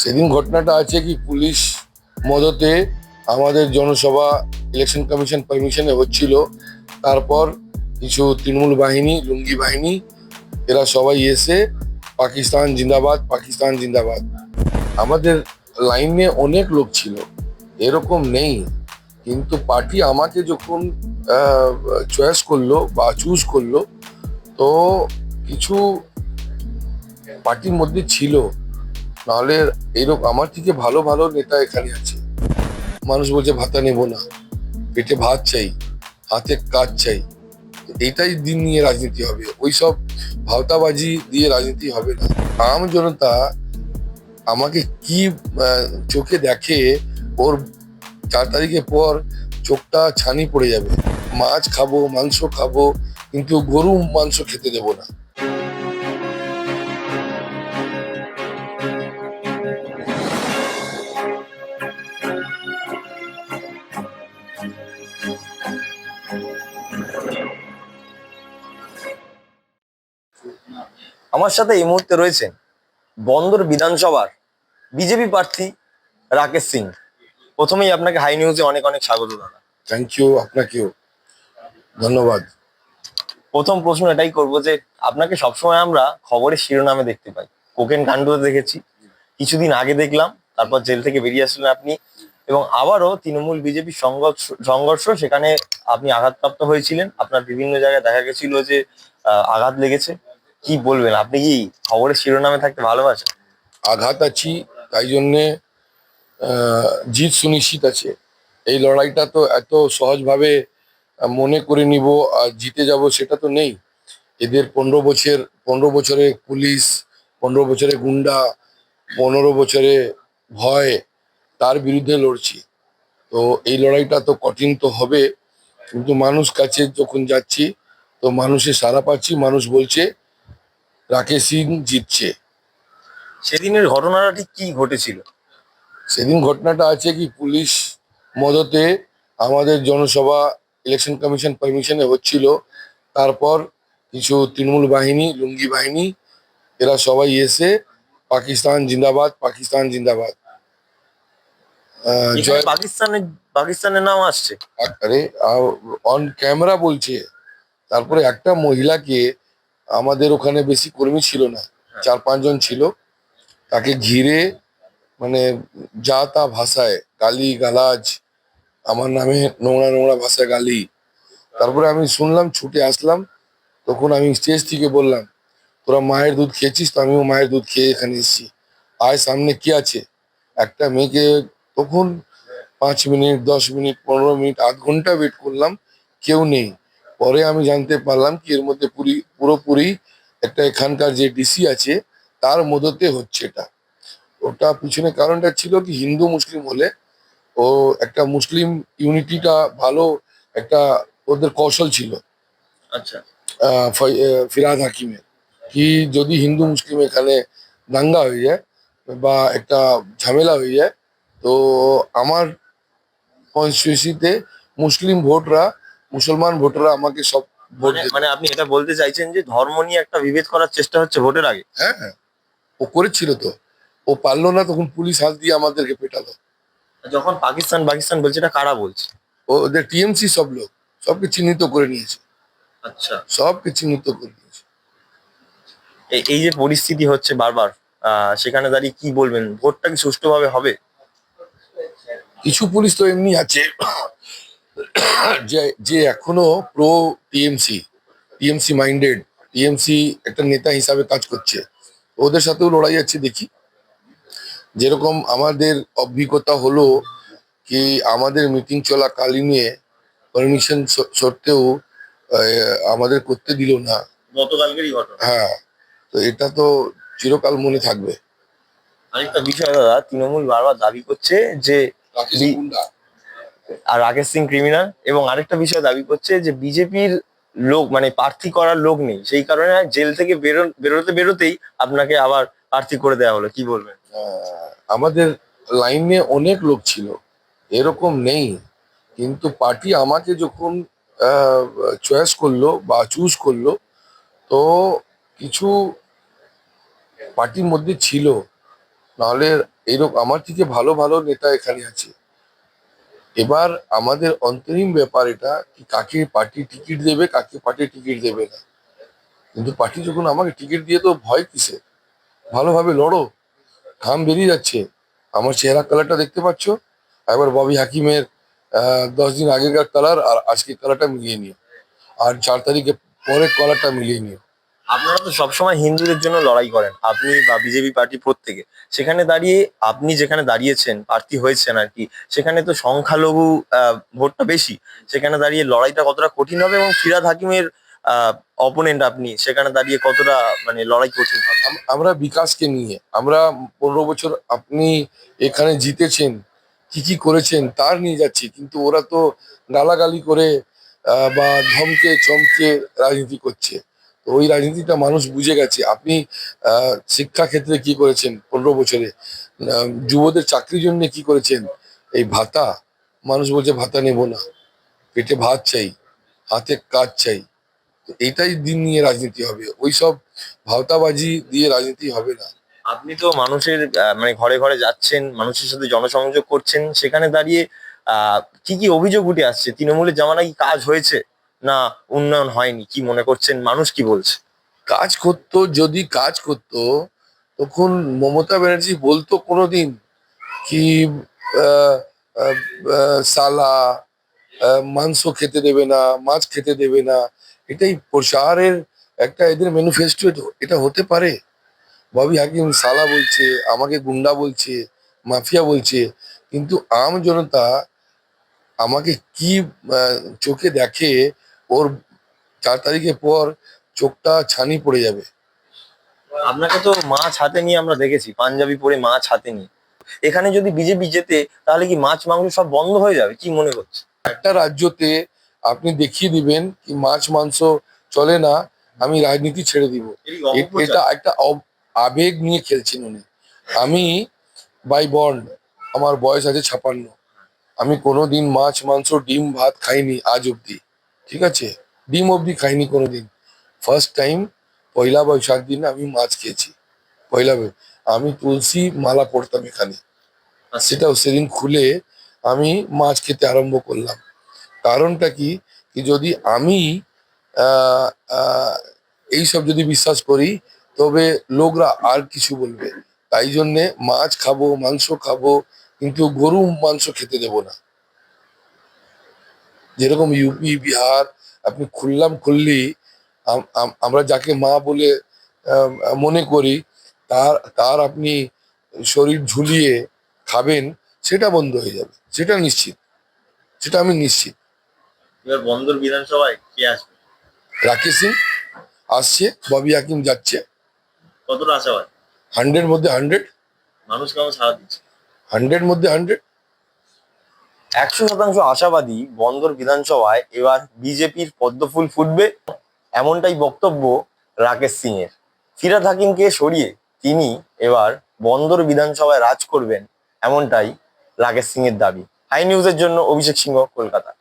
সেদিন ঘটনাটা আছে কি, পুলিশ মদতে আমাদের জনসভা ইলেকশন কমিশন পারমিশনে হচ্ছিল। তারপর কিছু তৃণমূল বাহিনী, লুঙ্গি বাহিনী, এরা সবাই এসে পাকিস্তান জিন্দাবাদ, পাকিস্তান জিন্দাবাদ। আমাদের লাইনে অনেক লোক ছিল, এরকম নেই। কিন্তু পার্টি আমাকে যখন চয়েস করলো বা চুজ করলো, তো কিছু পার্টির মধ্যে ছিল, নাহলে এরকম আমার থেকে ভালো ভালো নেতা এখানে আছে। মানুষ বলছে ভাতা নেব না, পেটে ভাত চাই, হাতে কাজ চাই। এইটাই দিন নিয়ে রাজনীতি হবে, ওইসব ভাওতাবাজি দিয়ে রাজনীতি হবে না। আম জনতা আমাকে কি চোখে দেখে, ওর 4 তারিখের পর চোখটা ছানি পড়ে যাবে। মাছ খাবো, মাংস খাবো, কিন্তু গরু মাংস খেতে দেবো না। আমার সাথে এই মুহূর্তে রয়েছেন বন্দর বিধানসভার বিজেপি প্রার্থী রাকেশ সিং। প্রথমেই আপনাকে হাই নিউজে অনেক অনেক স্বাগত দাদা। থ্যাংক ইউ, আপনাকেও ধন্যবাদ। প্রথম প্রশ্ন এটাই করবো যে আপনাকে সবসময় আমরা খবরের শিরোনামে দেখতে পাই, কোকেন কাণ্ডতে দেখেছি, কিছুদিন আগে দেখলাম, তারপর জেল থেকে বেরিয়ে আসলেন আপনি, এবং আবারও তৃণমূল বিজেপি সংঘর্ষ, সেখানে আপনি আঘাতপ্রাপ্ত হয়েছিলেন। আপনার বিভিন্ন জায়গায় দেখা গেছিল যে আঘাত লেগেছে। কি বলবেন, আপনি কি খবরের শিরোনামে থাকতে ভালোবাসেন? আঘাত আছি, তাই জন্যে জিত সুনিশ্চিত আছে। এই লড়াইটা তো এত সহজভাবে মনে করে নিব আর জিতে যাব, সেটা তো নেই। এদের 15 বছরে পুলিশ, 15 বছরে গুন্ডা, 15 বছরে ভয়, তার বিরুদ্ধে লড়ছি। তো এই লড়াইটা তো কঠিন তো হবে, কিন্তু মানুষ কাছে যখন যাচ্ছি, তো মানুষের সাড়া পাচ্ছি। মানুষ বলছে রাকেশ সিং জিতছে। সেদিনের ঘটনাটা ঠিক কি ঘটেছিল? সেদিন ঘটনাটা আছে কি, পুলিশ মদতে আমাদের জনসভা ইলেকশন কমিশন পারমিশনে হচ্ছিল। তারপর কিছু তৃণমূল বাহিনী, লুঙ্গি বাহিনী, এরা সবাই এসে পাকিস্তান জিন্দাবাদ, পাকিস্তান জিন্দাবাদ এখানে জয়। পাকিস্তানের নাম আসছে? আরে অন ক্যামেরা বলছে। তারপরে একটা মহিলাকে, আমাদের ওখানে বেশি কর্মী ছিল না, 4-5 জন ছিল, তাকে ঘিরে মানে যা তা ভাষায় গালি গালাজ, আমার নামে নোংরা নোংরা ভাষায় গালি। তারপরে আমি শুনলাম, ছুটে আসলাম। তখন আমি স্টেজ থেকে বললাম, তোরা মায়ের দুধ খেয়েছিস, তো আমিও মায়ের দুধ খেয়ে এখানে এসেছি। আয় সামনে কি আছে। একটা মেয়েকে তখন 5 মিনিট, 10 মিনিট, 15 মিনিট, আধ ঘন্টা ওয়েট করলাম, কেউ নেই। পরে আমি জানতে পারলাম কি এর মধ্যে পুরোপুরি একটা এখানকার যে ডিসি আছে, তার মদতে হচ্ছে এটা। ওটা পিছনে কারণটা ছিল কি, হিন্দু মুসলিম হলে ও একটা মুসলিম ইউনিটিটা ভালো, একটা ওদের কৌশল ছিল আচ্ছা। ফিরহাদ হাকিমের, কি যদি হিন্দু মুসলিম এখানে দাঙ্গা হয়ে যায় বা একটা ঝামেলা হয়ে যায়, তো আমার কনস্টিটিউয়েন্সিতে মুসলিম ভোটরা, মুসলমান ভোটরা আমাকে সব ভোট মানে দেবে। মানে আপনি এটা বলতে চাইছেন যে ধর্ম নিয়ে একটা বিভেদ করার চেষ্টা হচ্ছে ভোটের আগে? হ্যাঁ হ্যাঁ, ও করেছিল তো। ও পারলো না, তখন পুলিশ হাত দিয়ে আমাদেরকে পেটালো। যখন পাকিস্তান পাকিস্তান বলছে, এটা কারা বলছে? ওদের টিএমসি সব লোক সবকে চিহ্নিত করে নিয়েছে, আচ্ছা। সবকে চিহ্নিত করে নিয়েছে। এই যে পরিস্থিতি হচ্ছে বারবার, সেখানে দাঁড়িয়ে কি বলবেন, ভোটটা কি সুষ্ঠুভাবে হবে? কিছু পুলিশ তো এমনি আছে যে যে এখনো pro TMC, TMC minded, TMC একটা নেতা হিসাবে কাজ করছে। ওদের সাথেও লড়াই আছে, দেখি। যেরকম আমাদের অভিজ্ঞতা হলো কি, আমাদের মিটিং চলাকালীনে পারমিশন সত্ত্বেও আমাদের করতে দিল না। গতকালকেরই ঘটনা। হ্যাঁ, তো এটা তো চিরকাল মনে থাকবে। আরেকটা বিষয় দাদা, তৃণমূল বারবার দাবি করছে যে বি- আর রাকেশ সিং ক্রিমিনাল, এবং আরেকটা বিষয় দাবি করছে যে বিজেপির লোক, মানে প্রার্থী করার লোক নেই, সেই কারণে জেল থেকে বেরোতে বেরোতেই আপনাকে আবার প্রার্থী করে দেওয়া হলো। কি বলবেন? আমাদের লাইনে অনেক লোক ছিল, এরকম নেই। কিন্তু পার্টি আমাকে যখন চয়েস করলো বা চুজ করলো, তো কিছু পার্টির মধ্যে ছিল, নাহলে এরকম আমার থেকে ভালো ভালো নেতা এখানে আছে। এবার আমাদের অন্তরীণ ব্যাপার এটা কি কাকে পার্টি টিকিট দেবে, কাকে পার্টি টিকিট দেবে না। কিন্তু পার্টি যখন আমাকে টিকিট দিয়ে, তো ভয় কিসে? ভালোভাবে লড়ো, ঘাম বেরিয়ে যাচ্ছে, আমার চেহারা কালারটা দেখতে পাচ্ছ। একবার ববি হাকিমের 10 দিন আগেকার কালার আর আজকের কালারটা মিলিয়ে নিও, আর 4 তারিখে পরের কালারটা মিলিয়ে নিও। আপনারা তো সবসময় হিন্দুদের জন্য লড়াই করেন, আপনি বা বিজেপি পার্টি প্রত্যেকে। সেখানে দাঁড়িয়ে আপনি যেখানে দাঁড়িয়েছেন, প্রার্থী হয়েছেন আর কি, সেখানে তো সংখ্যালঘু ভোটটা বেশি। সেখানে দাঁড়িয়ে লড়াইটা কতটা কঠিন হবে, এবং ফিরহাদ হাকিমের অপোনেন্ট আপনি, সেখানে দাঁড়িয়ে কতটা মানে লড়াই কঠিন হবে? আমরা বিকাশকে নিয়ে, আমরা 15 বছর আপনি এখানে জিতেছেন, কি কি করেছেন তার নিয়ে যাচ্ছি। কিন্তু ওরা তো গালাগালি করে বা ধমকে চমকে রাজনীতি করছে। তো ওই রাজনীতিটা মানুষ বুঝে গেছে। আপনি শিক্ষা ক্ষেত্রে কি করেছেন 15 বছরে, যুবদের চাকরির জন্য কি করেছেন, এই ভাতা, মানুষ বলছে ভাতা নেব না, পেটে ভাত চাই, হাতে কাজ চাই। তো এইটাই দিন নিয়ে রাজনীতি হবে, ওইসব ভাওতাবাজি দিয়ে রাজনীতি হবে না। আপনি তো মানুষের মানে ঘরে ঘরে যাচ্ছেন, মানুষের সাথে জনসংযোগ করছেন, সেখানে দাঁড়িয়ে কি কি অভিযোগ উঠে আসছে? তৃণমূলের জামানায় কি কাজ হয়েছে, না উন্নয়ন হয়নি, কি মনে করছেন, মানুষ কি বলছে? কাজ করতো, যদি কাজ করতো তখন মমতা ব্যানার্জি বলতো কোনোদিন কি আহ, আহ, সালা মাংস খেতে দেবে না, মাছ খেতে দেবে না। এটাই প্রচারের একটা এদের ম্যানিফেস্টো, এটা হতে পারে? ববি হাকিম সালা বলছে, আমাকে গুন্ডা বলছে, মাফিয়া বলছে, কিন্তু আম জনতা আমাকে কি চোখে দেখে, ওর 4 তারিখের পর চোখটা ছানি পড়ে যাবে। আপনাকে তো মাছ হাতে নিয়ে আমরা দেখেছি, পাঞ্জাবি পরে মাছ হাতে নিয়ে। এখানে যদি বিজেপি জেতে, তাহলে কি মাছ মাংস সব বন্ধ হয়ে যাবে, কি মনে করছে? একটা রাজ্যতে আপনি দেখিয়ে দিবেন কি মাছ মাংস চলে না, আমি রাজনীতি ছেড়ে দিব। এটা একটা আবেগ নিয়ে খেলছেন উনি। আমি বাই বর্ন, আমার বয়স আছে 56, আমি কোনোদিন মাছ মাংস ডিম ভাত খাইনি আজ অব্দি। ঠিক আছে, ডিম অব্দি খাইনি কোনোদিন। ফার্স্ট টাইম পয়লা বৈশাখ দিন আমি মাছ খেয়েছি। আমি তুলসী মালা পড়তাম এখানে, সেটাও সেদিন খুলে আমি মাছ খেতে আরম্ভ করলাম। কারণটা কি, কি যদি আমি আহ আহ এইসব যদি বিশ্বাস করি, তবে লোকরা আর কিছু বলবে। তাই জন্যে মাছ খাবো, মাংস খাবো, কিন্তু গরু মাংস খেতে দেবো না। যেরকম ইউপি বিহার, আপনি খুললি, আমরা যাকে মা বলে মনে করি, তার তার আপনি শরীর ঝুলিয়ে খাবেন, সেটা বন্ধ হয়ে যাবে, সেটা নিশ্চিত, সেটা আমি নিশ্চিত। এবার বন্দর বিধানসভায় কে আসবে? রাকেশ সিং আসছে, ববি হাকিম যাচ্ছে। কতটা আশাবাদ? 100 মধ্যে 100, মানুষ কেমন সাড়া দিচ্ছে? 100 মধ্যে 100। 100% আশাবাদী বন্দর বিধানসভায় এবার বিজেপির পদ্মফুল ফুটবে, এমনটাই বক্তব্য রাকেশ সিং এর। ফিরহাদ হাকিমকে সরিয়ে তিনি এবার বন্দর বিধানসভায় রাজ করবেন, এমনটাই রাকেশ সিং এর দাবি। হাই নিউজের জন্য অভিষেক সিংহ, কলকাতা।